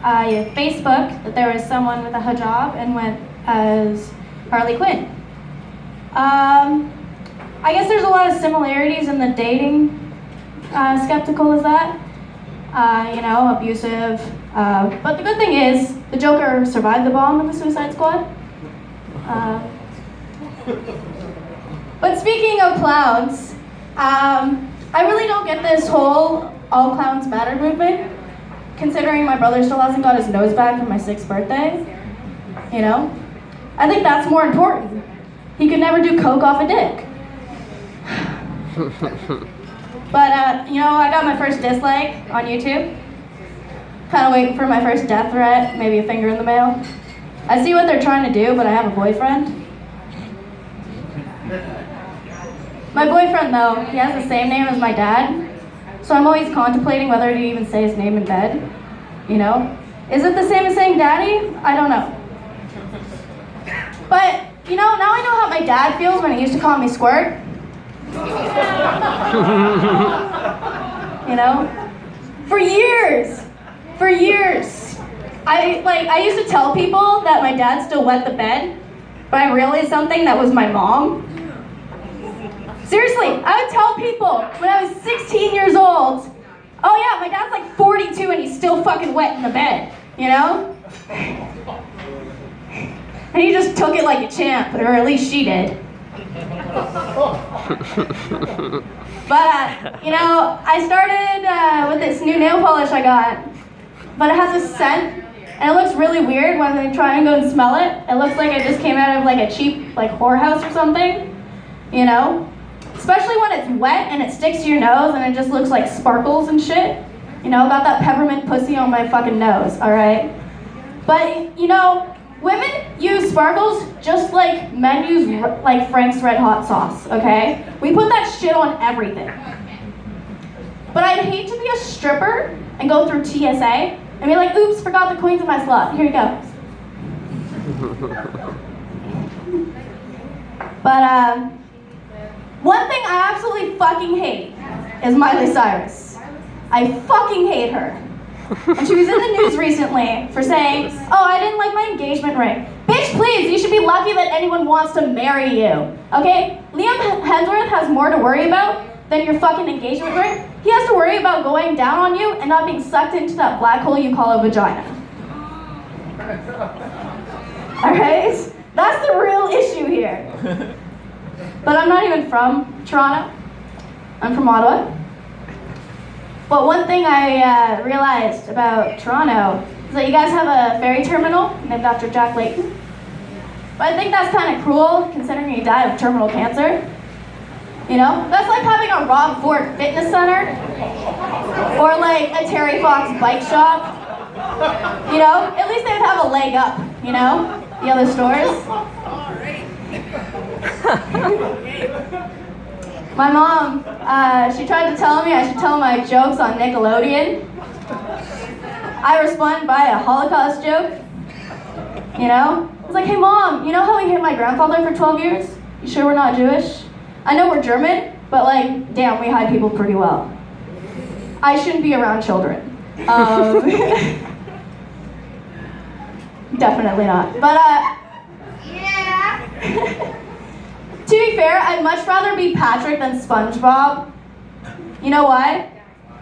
Facebook that there was someone with a hijab and went as Harley Quinn. I guess there's a lot of similarities in the dating skeptical as that. Abusive. But the good thing is, the Joker survived the bomb of the Suicide Squad. But speaking of clowns, I really don't get this whole all clowns matter movement, considering my brother still hasn't got his nose back for my 6th birthday. I think that's more important. He could never do coke off a dick. But, I got my first dislike on YouTube. Kind of waiting for my first death threat, maybe a finger in the mail. I see what they're trying to do, but I have a boyfriend. My boyfriend, though, he has the same name as my dad, so I'm always contemplating whether to even say his name in bed. Is it the same as saying daddy? I don't know. But, now I know how my dad feels when he used to call me Squirt. For years, I used to tell people that my dad still wet the bed, but I realized something that was my mom. Seriously, I would tell people when I was 16 years old, oh yeah, my dad's like 42 and he's still fucking wet in the bed, And he just took it like a champ, or at least she did. But, I started with this new nail polish I got, but it has a scent, and it looks really weird when I try and go and smell it. It looks like I just came out of like a cheap whorehouse or something, Especially when it's wet and it sticks to your nose and it just looks like sparkles and shit. Got that peppermint pussy on my fucking nose, alright? But, women use sparkles just like men use Frank's Red Hot sauce, okay? We put that shit on everything. But I'd hate to be a stripper and go through TSA and be like, oops, forgot the coins in my slot. Here you go. But one thing I absolutely fucking hate is Miley Cyrus. I fucking hate her. And she was in the news recently for saying, oh, I didn't like my engagement ring. Bitch, please, you should be lucky that anyone wants to marry you, okay? Liam Hemsworth has more to worry about than your fucking engagement ring. He has to worry about going down on you and not being sucked into that black hole you call a vagina. Alright? That's the real issue here. But I'm not even from Toronto. I'm from Ottawa. But one thing I realized about Toronto is that you guys have a ferry terminal named after Jack Layton. But I think that's kind of cruel, considering he died of terminal cancer. That's like having a Rob Ford fitness center, or like a Terry Fox bike shop. At least they would have a leg up, the other stores. My mom, she tried to tell me I should tell my jokes on Nickelodeon. I respond by a Holocaust joke. It's like, hey mom, how we hid my grandfather for 12 years? You sure we're not Jewish? I know we're German, but damn, we hide people pretty well. I shouldn't be around children. Definitely not. But, yeah. To be fair, I'd much rather be Patrick than SpongeBob. You know why?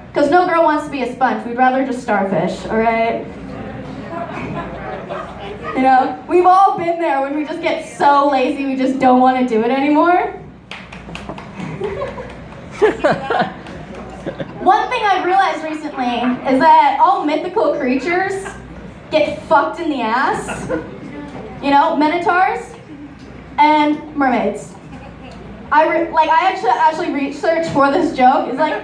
Because no girl wants to be a sponge. We'd rather just starfish, alright? We've all been there when we just get so lazy we just don't want to do it anymore. One thing I've realized recently is that all mythical creatures get fucked in the ass. Minotaurs and mermaids. I actually researched for this joke. It's like,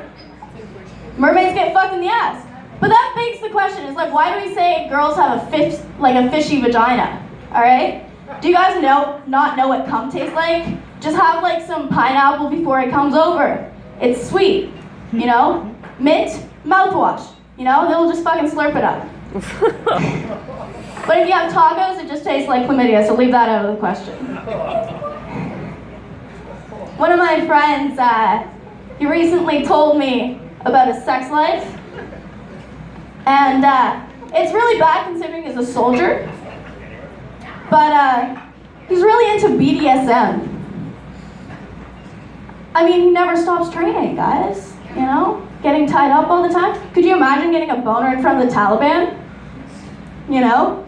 mermaids get fucked in the ass. But that begs the question, is why do we say girls have a fishy vagina? Alright? Do you guys not know what cum tastes like? Just have some pineapple before it comes over. It's sweet, Mint, mouthwash, they'll just fucking slurp it up. But if you have tacos, it just tastes like chlamydia, so leave that out of the question. One of my friends, he recently told me about his sex life. And It's really bad considering he's a soldier. But he's really into BDSM. I mean, he never stops training, guys. You know? Getting tied up all the time. Could you imagine getting a boner in front of the Taliban? You know?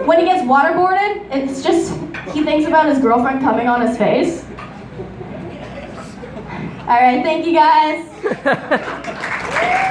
When he gets waterboarded, it's just, he thinks about his girlfriend coming on his face. All right, thank you guys.